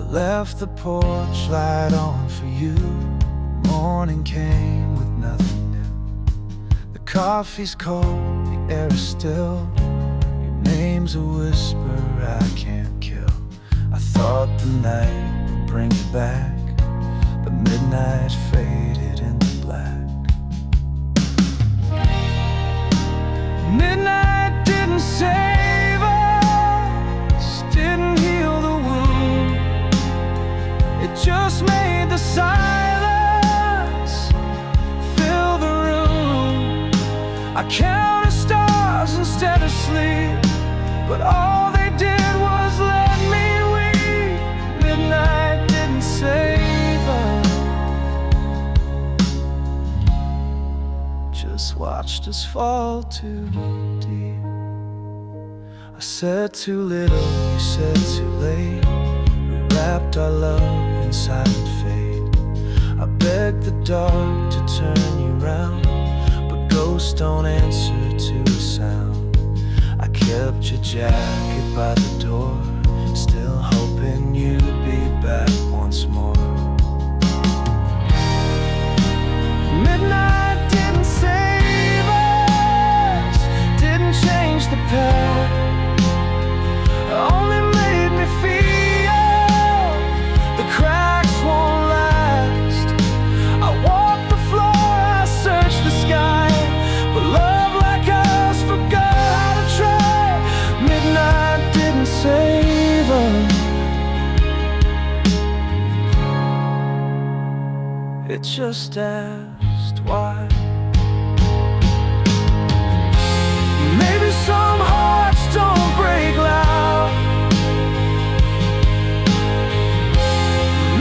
left the porch light on for you. Morning came with nothing new. The coffee's cold, the air is still. Your name's a whisper I can't kill. I thought the night would bring you back, but midnight faded into black. Midnight didn't save us, didn't heal the wound. It just made the silence fill the room. I counted stars instead of sleep, but all they did was let me weep. Midnight didn't save us, just watched us fall too deep. I said too little, you said too late. We wrapped our love in silent fate. I begged the dark to turn you round, but ghosts don't answer to a sound. I kept your jacket by the door, still hoping you'd be back once more. Midnight didn't save us, didn't change the past, only made me feel the cracks won't last. I walk the floor, I search the sky, but love like us forgot how to try. Midnight didn't save us, it just asked why. Maybe some hearts don't break loud,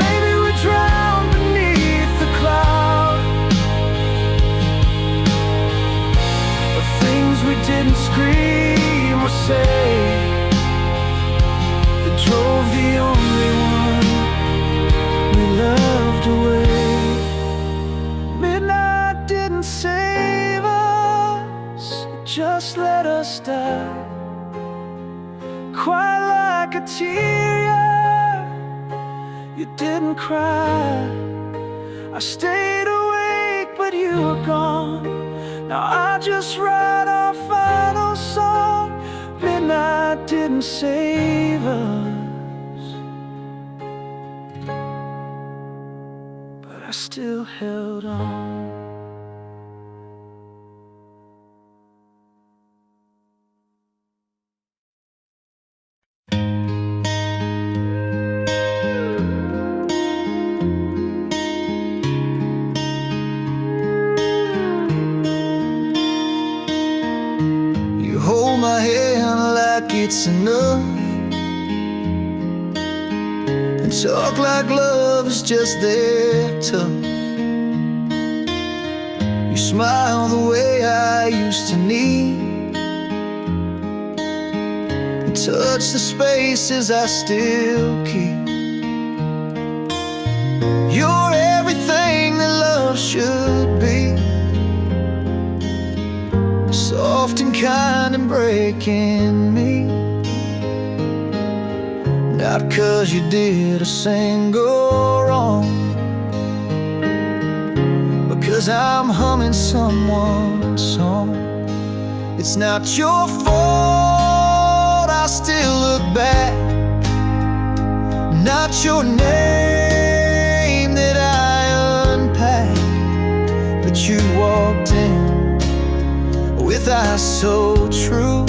maybe we drown beneath the cloud. The things we didn't scream or say that drove the only one we loved away. Midnight didn't save us, it just let us die. Quite like a tear, you didn't cry. I stayed awake, but you were gone. Now I just write our final song. Midnight didn't save us, but I still held on. Hold my hand like it's enough, and talk like love is just that tough. You smile the way I used to need, and touch the spaces I still keep. You're everything that love should be, soft and kind and breaking me. Not 'cause you did a single wrong, because I'm humming someone's song. It's not your fault, I still look back. Not your name that I unpacked, but you walked in with eyes so true,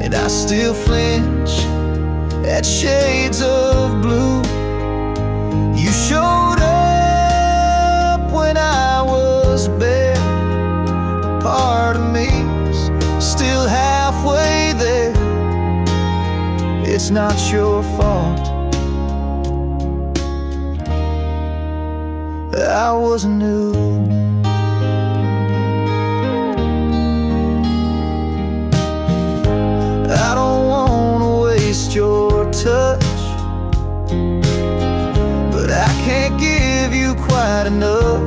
and I still flinch at shades of blue. You showed up when I was bare. Part of me's still halfway there. It's not your fault, I wasn't new. I don't wanna waste your touch, but I can't give you quite enough.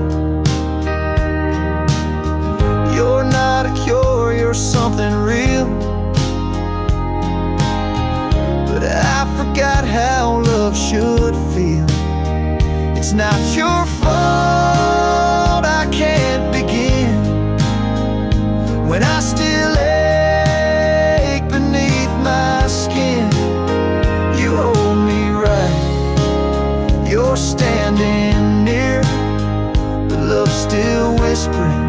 You're not a cure, you're something real, but I forgot how love love should feel. It's not your fault I can't begin, when I still ache beneath my skin. You hold me right, you're standing near, but love's still whispering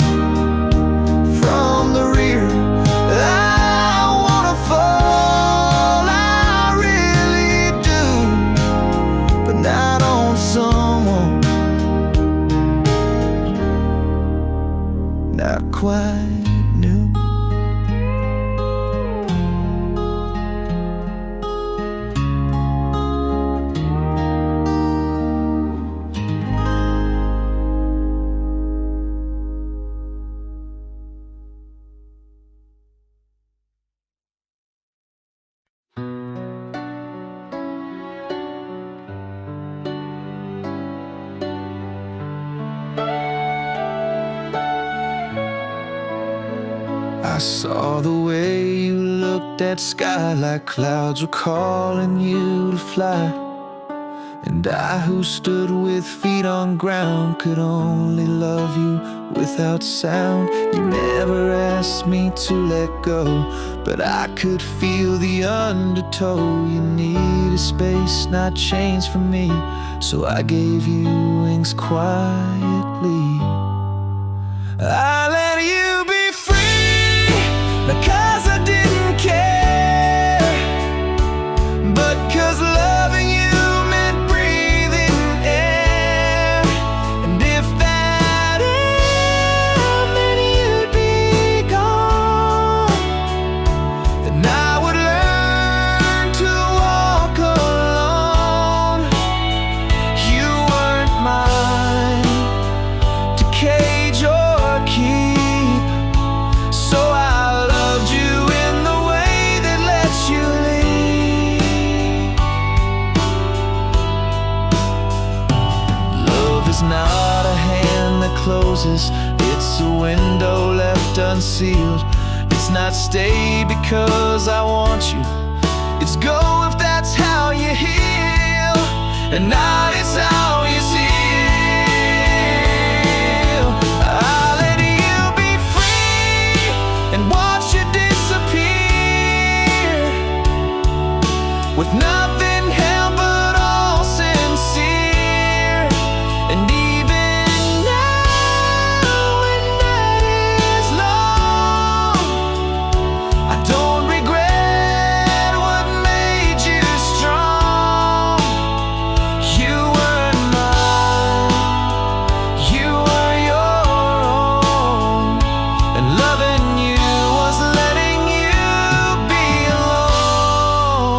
from the rear. I wanna fall, I really do, but not on someone not quite new. I saw the way you looked at sky, like clouds were calling you to fly. And I, who stood with feet on ground, could only love you without sound. You never asked me to let go, but I could feel the undertow. You needed space, not chains from me, so I gave you wings quietly. I let you be free, because I didn't care, but 'cause loving you meant breathing air. And if that air meant you'd be gone, then I would learn to walk alone. You weren't mine to cage or keep, so I loved you in the way that lets you leave. Love is not a hand that closes, it's a window left unsealed. It's not stay because I want you, it's go if that's how you heal, and not is how you seal. I let you be free and watch you disappear, with nothing held but all sincere. And even now, when night is long, I don't regret what made you strong. You weren't mine, you were your own, and loving you was letting you be alone.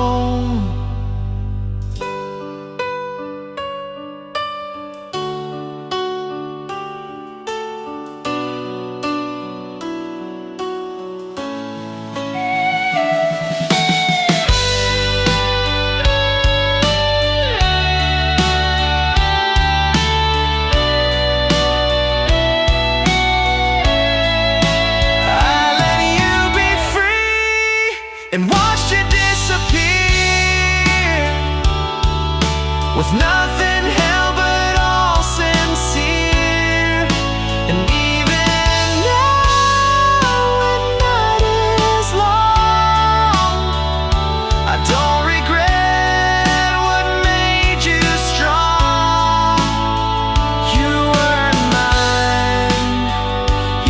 I let you be free and watched you disappear, with nothing held but all sincere. And even now, when night is long, I don't regret what made you strong. You weren't mine,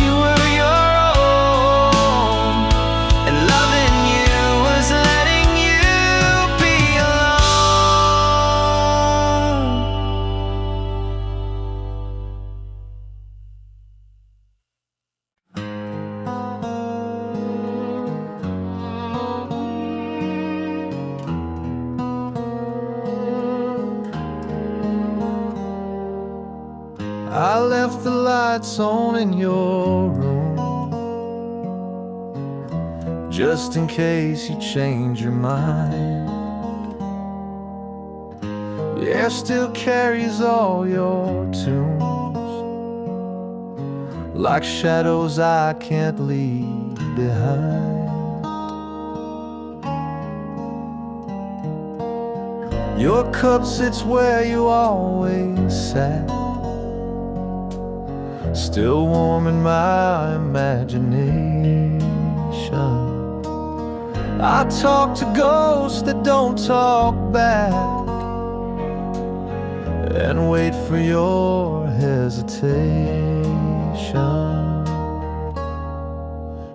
you were your own, and loving you was letting you be alone. I left the lights on in your room, just in case you change your mind. The air still carries all your tunes, like shadows I can't leave behind. Your cup sits where you always sat, still warm in my imagination. I talk to ghosts that don't talk back, and wait for your hesitation.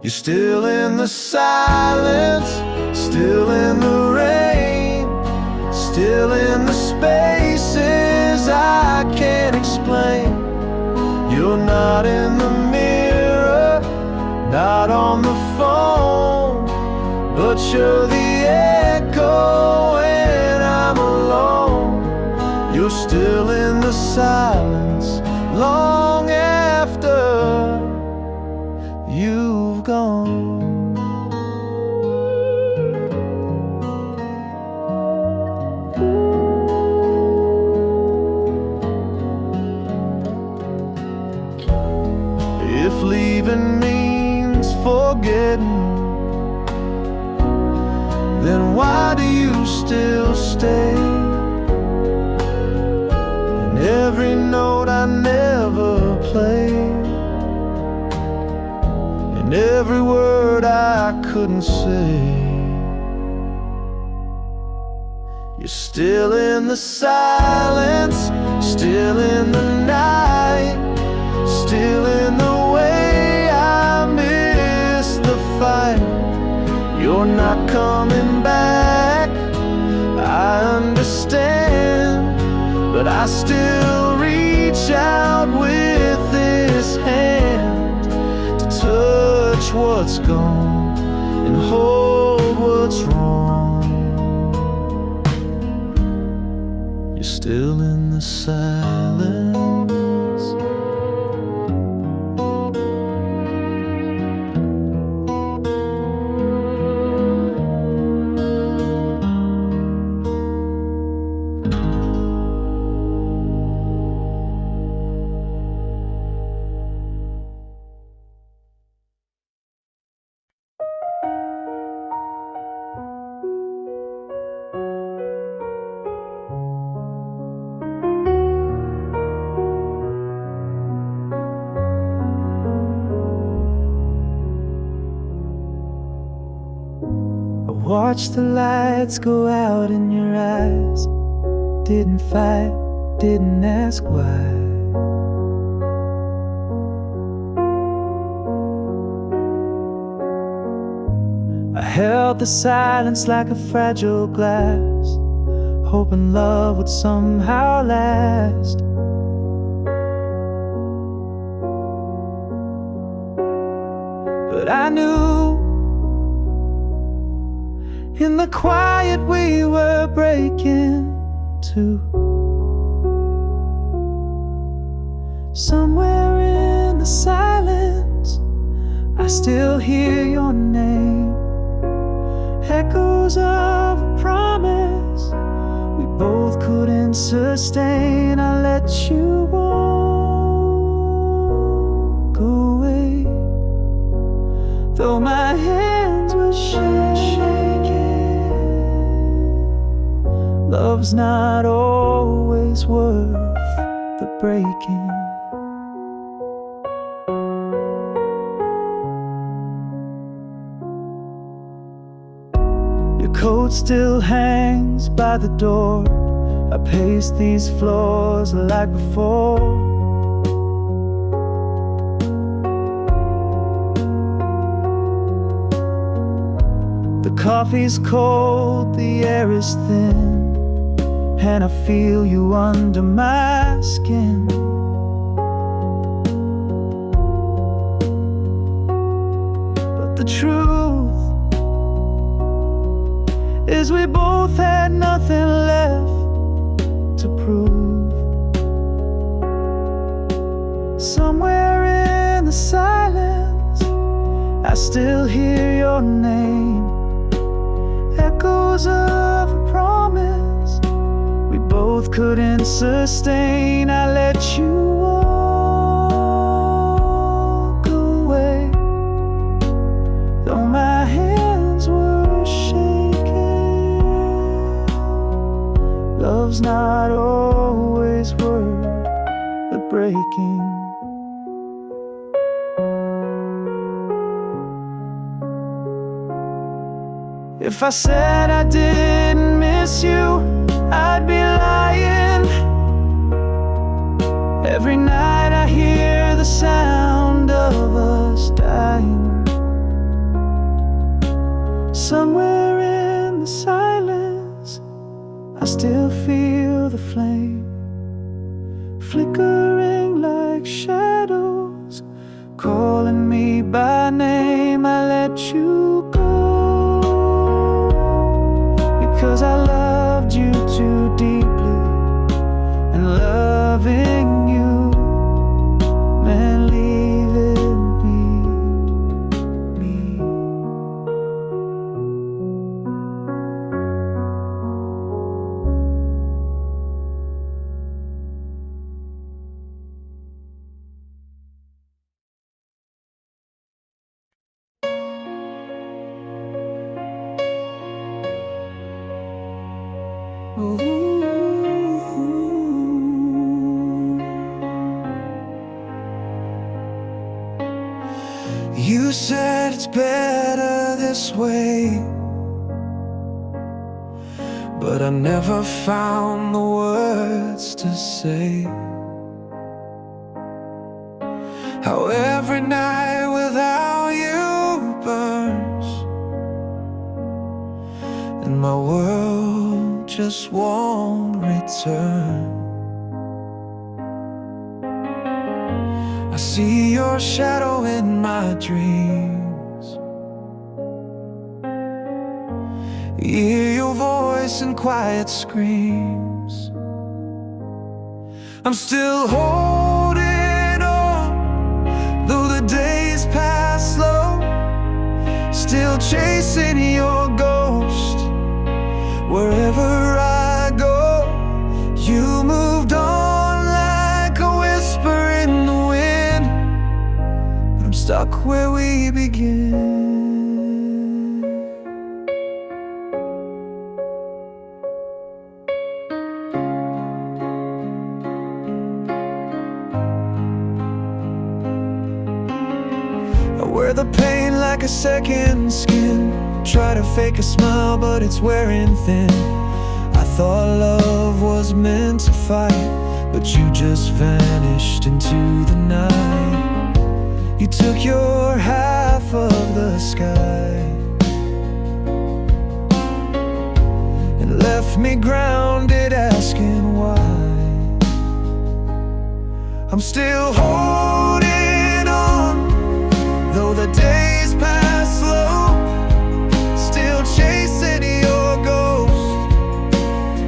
You're still in the silence, still in the rain, still in the spaces I can't explain. You're not in the mirror, not on the phone, but you're the echo when I'm alone. You're still in the silence long after you've gone. If leaving means forgetting, then why do you still stay? And every note I never played, and every word I couldn't say. You're still in the silence, still in the night, still in the way I miss the fight. You're not coming back, I understand, but I still reach out with this hand to touch what's gone and hold what's wrong. You're still in the silence. Watch the lights go out in your eyes. Didn't fight, didn't ask why. I held the silence like a fragile glass, hoping love would somehow last. But I knew in the quiet we were breaking too. Somewhere in the silence I still hear your name, echoes of a promise we both couldn't sustain. I let you walk away, though my hands were shaking. Love's not always worth the breaking. Your coat still hangs by the door. I pace these floors like before. The coffee's cold, the air is thin, and I feel you under my skin. But the truth is we both had nothing left to prove. Somewhere in the silence I still hear your name, echoes of a promise we both couldn't sustain. I let you walk away, though my hands were shaking. love's not always worth the breaking. If I said I didn't miss you, I'd be lying. Every night I hear the sound of us dying. Somewhere in the silence, I still feel the flame, flickering like shadows, calling me by name. I let you go because I loved you too deeply, and loving you meant leaving me. You said it's better this way, but I never found the words to say how every night without you burns, and my world just won't return. I see your shadow in my dreams, hear your voice in quiet screams. I'm still holding on, though the days pass slow, still chasing your ghost. Wherever I go, you moved on like a whisper in the wind, but I'm stuck where we begin. I wear the pain like a second skin, try to fake a smile but it's wearing thin. I thought love was meant to fight, but you just vanished into the night. You took your half of the sky and left me grounded, asking why. I'm still holding on, though the days pass slow, still chasing your ghost.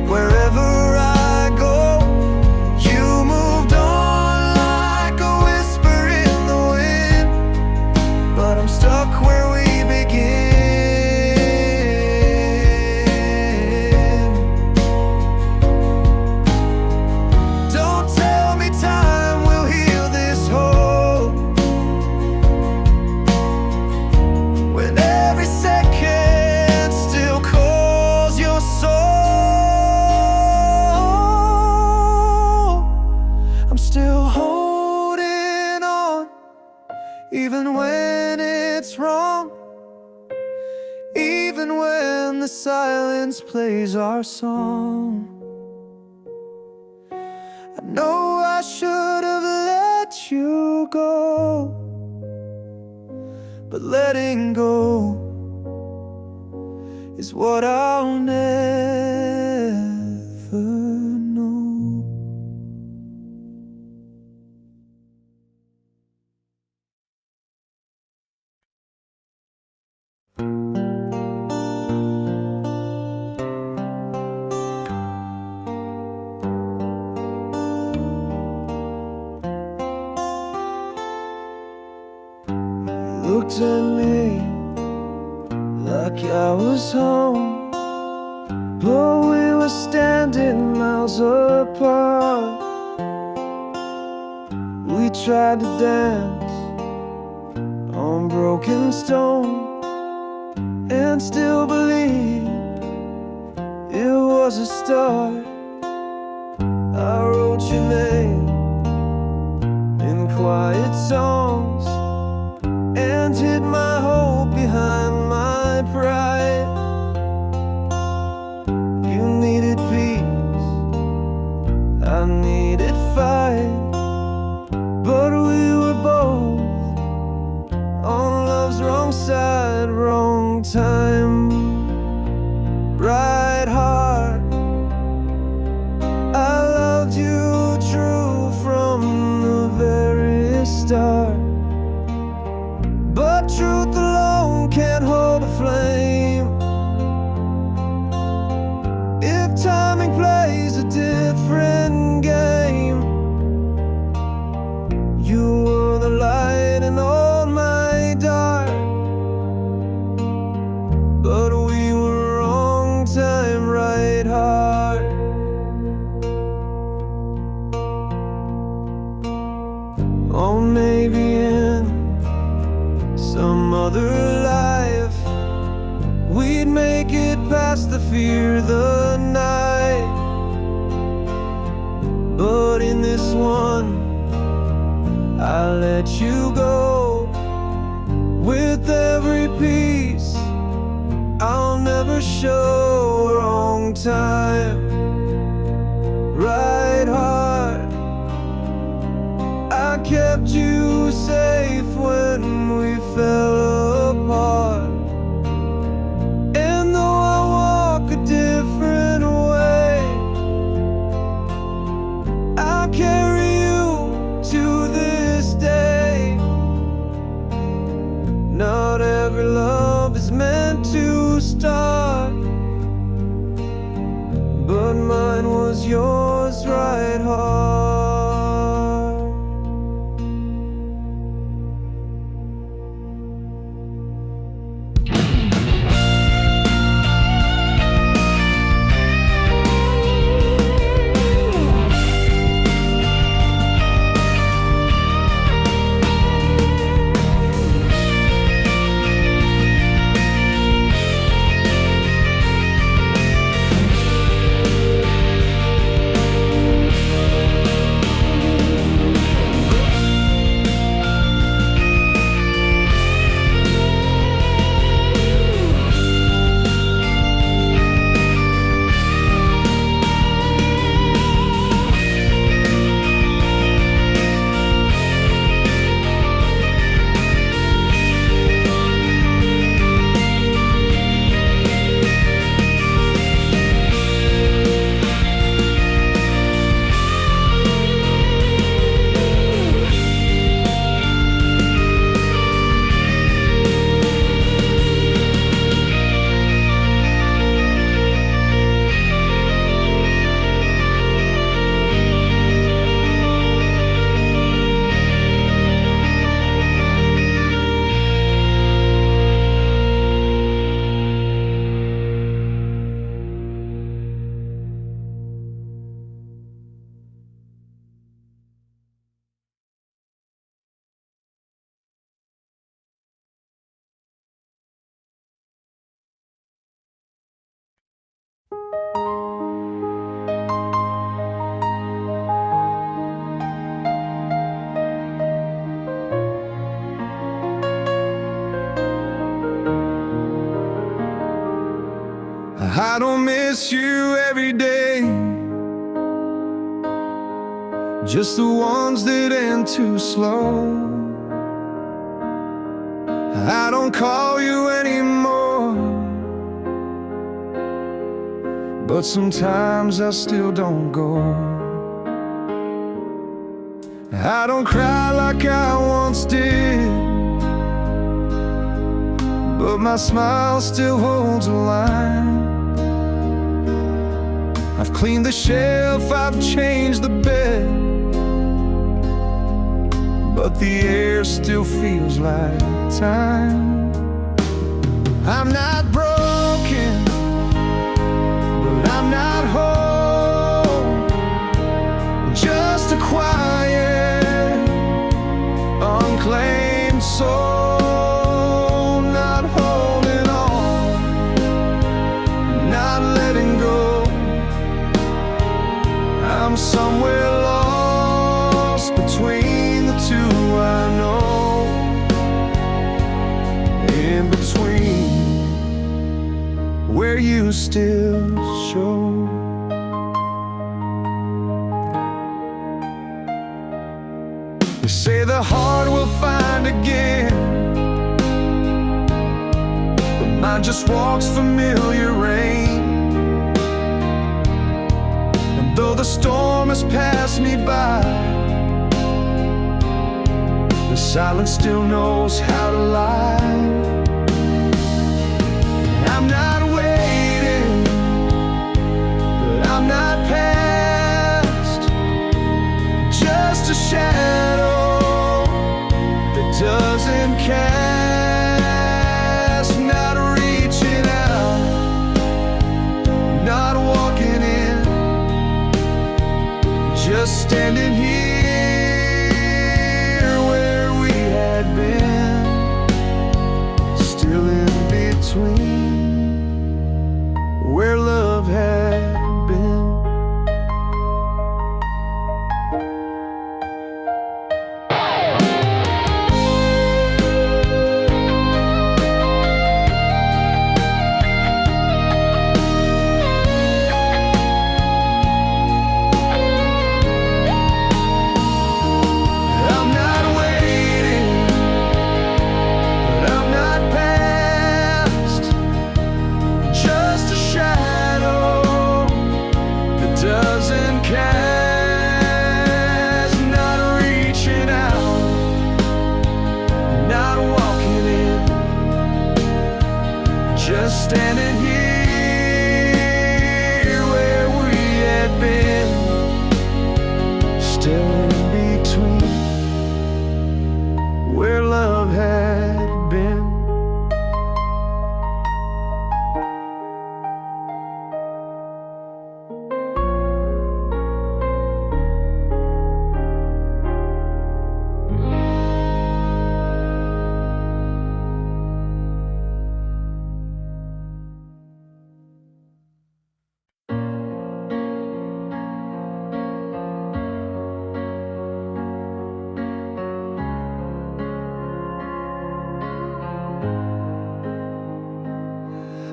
Wherever I go, you moved on like a whisper in the wind, but I'm stuck where we begin. Don't tell me time will heal this hole, when every second still calls your soul. I'm still holding on, even when it's wrong, even when the silence plays our song. I know I should have let you go, but letting go is what I'll never know. You looked at me like I was home, but we were standing miles apart. We tried to dance on broken stone and still believe it was a start. your name in quiet songs and hid my hope behind my pride. You needed peace, I needed fight, but we were both on love's wrong side, wrong time, right heart. I loved you true from the very start, but truth alone can't hold a flame if timing plays a different game. You were the light in all my dark, but we were wrong time, right heart. Or maybe in some other life we'd make it past the fear of the night, but in this one I let you go. With every piece I'll never show. Wrong time, right heart. I kept you safe when we fell apart, and though I walk a different way, I carry you to this day. Not every love is meant to start, but mine was yours, right heart. I don't miss you every day, just the ones that end too slow. I don't call you anymore, but sometimes I still don't go. I don't cry like I once did, but my smile still holds a line. I've cleaned the shelf, I've changed the bed, but the air still feels like time. I'm not broken, but I'm not whole. Just a quiet, unclaimed soul. Not holding on, not letting go. I'm somewhere lost, you still show. You say the heart will find again, but mine just walks familiar rain. And though the storm has passed me by, the silence still knows how to lie. I'm not waiting, but I'm not past. Just a shadow that doesn't cast. Not reaching out, not walking in, just standing here where we had been, still in between, where love had been. I'm not waiting, but I'm not past. Just a shadow that doesn't cast. Not reaching out, not walking in, just standing here where we had been, still in between, where love had been.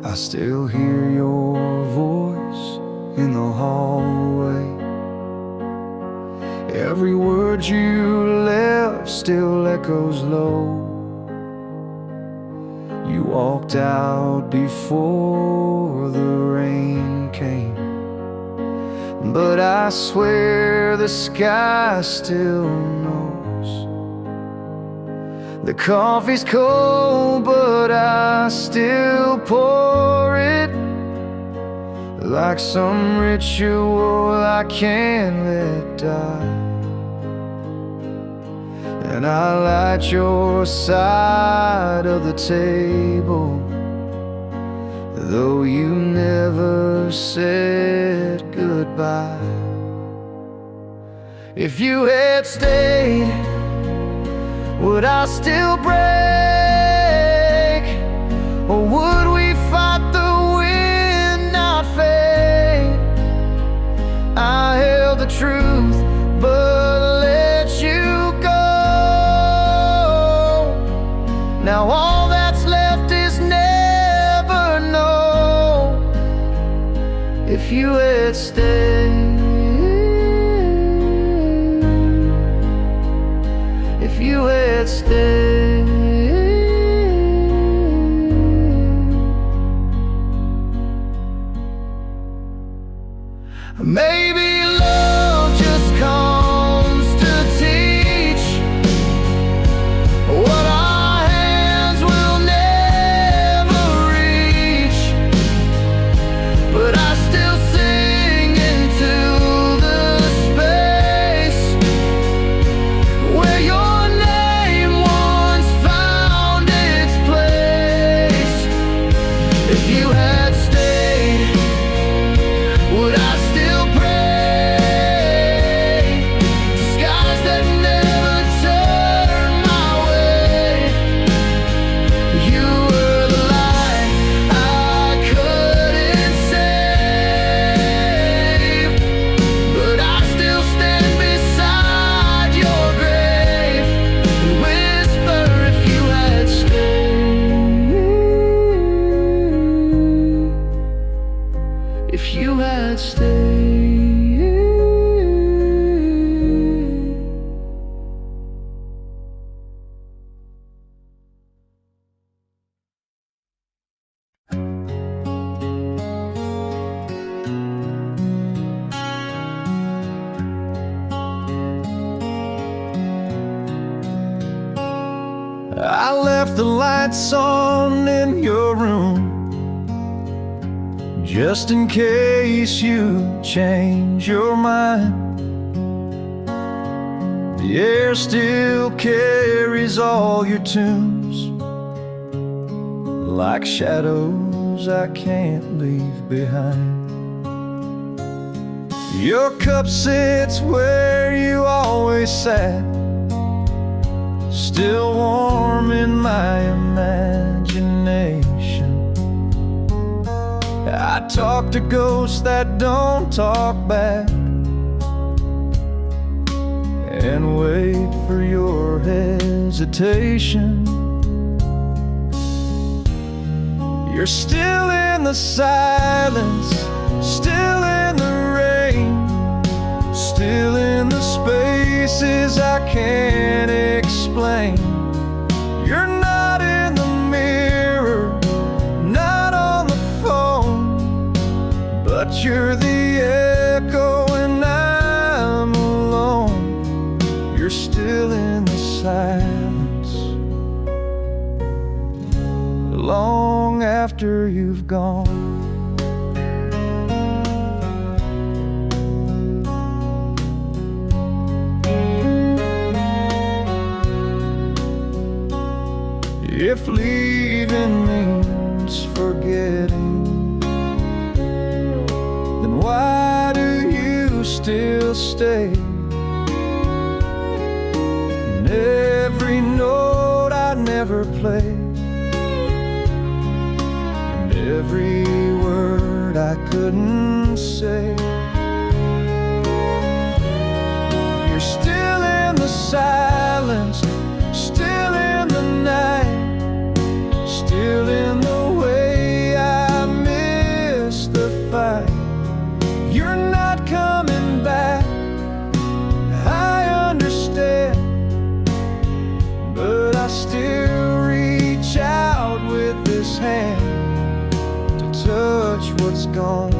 I still hear your voice in the hallway. Every word you left still echoes low. You walked out before the rain came, but I swear the sky still knows. The coffee's cold, but I still pour it, like some ritual I can't let die. And I light your side of the table, though you never said goodbye. If you had stayed, would I still break? Or would we fight the wind, not fade? I held the truth, but let you go. Now all that's left is never know. If you had stayed, if you had stayed, maybe love just comes to teach what our hands will never reach. But I still sing into the space where your name was I left the lights on in your room just in case you change your mind. The air still carries all your tunes, like shadows I can't leave behind. Your cup sits where you always sat, still warm in my imagination. I talk to ghosts that don't talk back, and wait for your hesitation. You're still in the silence, still in the rain, still in the spaces I can't explain. You're not in the mirror, not on the phone, but you're the echo when I'm alone. You're still in the silence, long after you've gone. If leaving means forgetting, then why do you still stay? And every note I never played, and every word I couldn't say. You're still in the silence, still in the night, still in the way I miss the fight. You're not coming back, I understand, but I still reach out with this hand to touch what's gone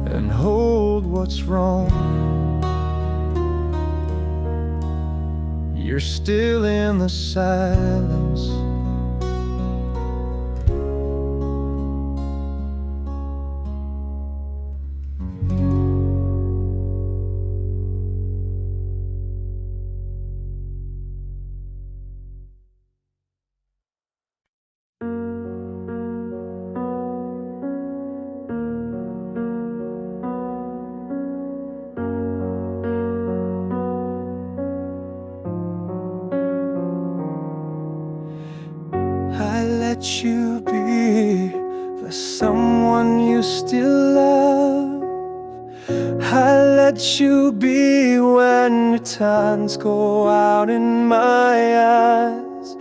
and hold what's wrong. You're still in the silence. Let you be the someone you still love. I let you be when your times go out in my eyes.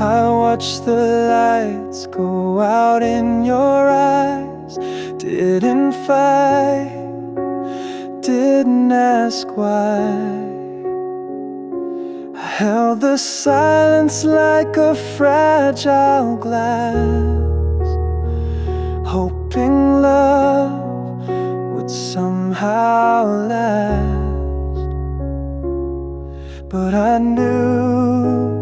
I watch the lights go out in your eyes. Didn't fight, didn't ask why. I held the silence like a fragile glass, hoping love would somehow last. But I knew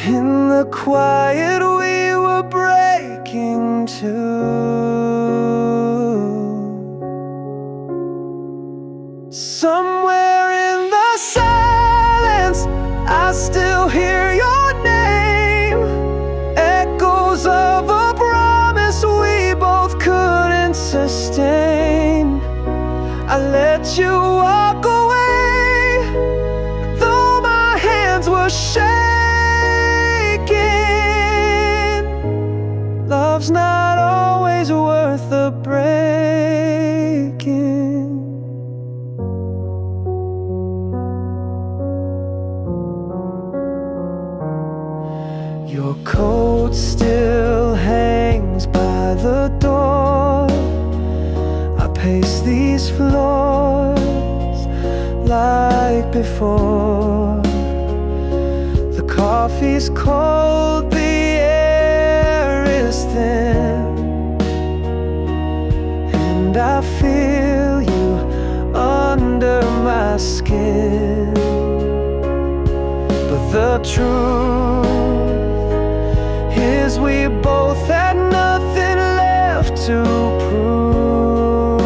in the quiet we were breaking too. Somewhere in the silence I still hear your name, echoes of a promise we both couldn't sustain. I let you walk away, though my hands were shaking. Love's not always worth the breaking. Your coat still hangs by the door. I pace these floors like before. The coffee's cold, the air is thin, and I feel you under my skin. The truth is we both had nothing left to prove.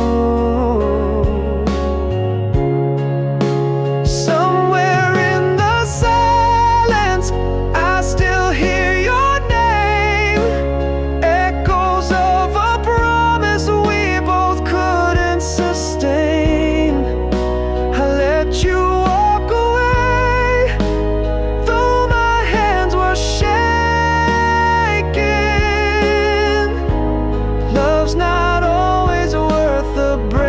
Somewhere in the silence I still hear your name, echoes of a promise we both couldn't sustain. I let you walk away, though my hands were shaking. Love's not always worth the breaking.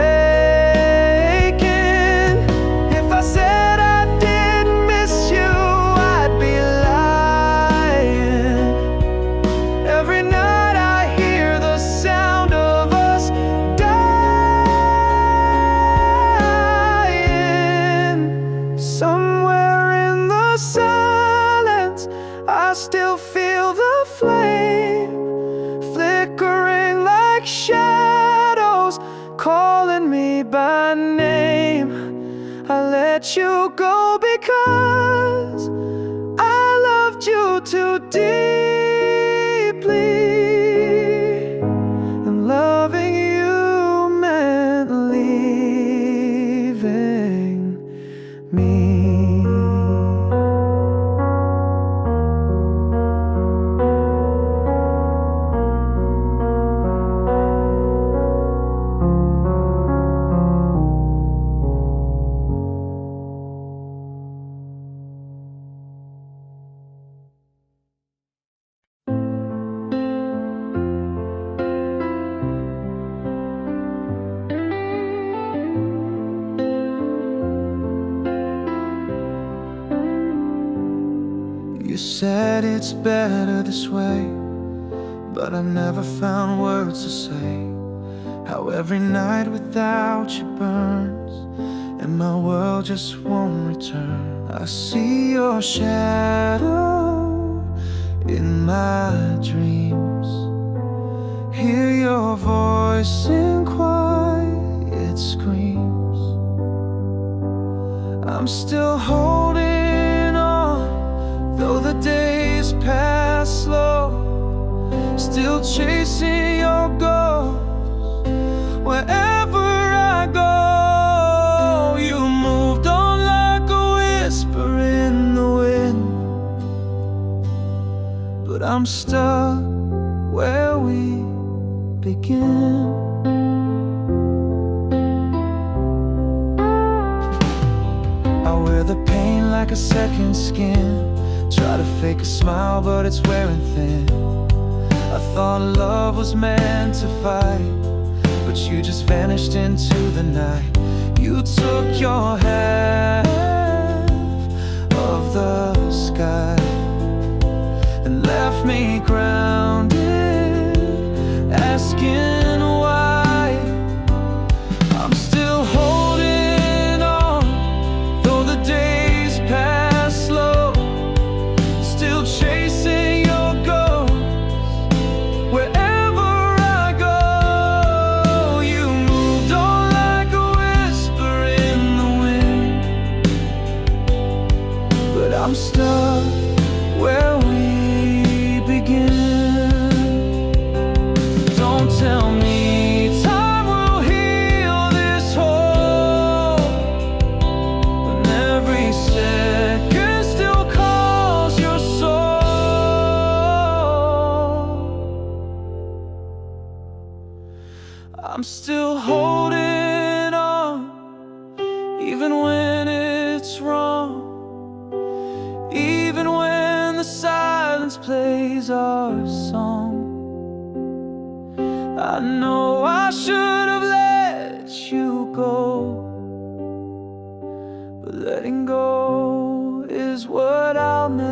If I said I didn't miss you, I'd be lying. Every night I hear the sound of us dying. Somewhere in the silence I still feel the flame, flickering like shadows, calling me by name. I let you go because I loved you too deeply, and loving you meant leaving me. You said it's better this way, but I never found words to say. How every night without you burns, and my world just won't return. I see your shadow in my dreams, hear your voice in quiet screams. I'm still holding on, though the days pass slow, still chasing your ghost. Wherever I go, you moved on like a whisper in the wind, but I'm stuck where we begin. I wear the pain like a second skin, try to fake a smile, but it's wearing thin. I thought love was meant to fight, but you just vanished into the night. You took your half of the sky and left me grounded, asking why. I'm still holding on, though the days pass slow, still chasing your ghost. Wherever I go, you moved on like a whisper in the wind, but I'm stuck where we begin. Don't tell me time will heal this hole, when every second still calls your soul. I'm still holding on, even when it's wrong, even when the silence plays our song. I know I should have let you go, but letting go is what I'll never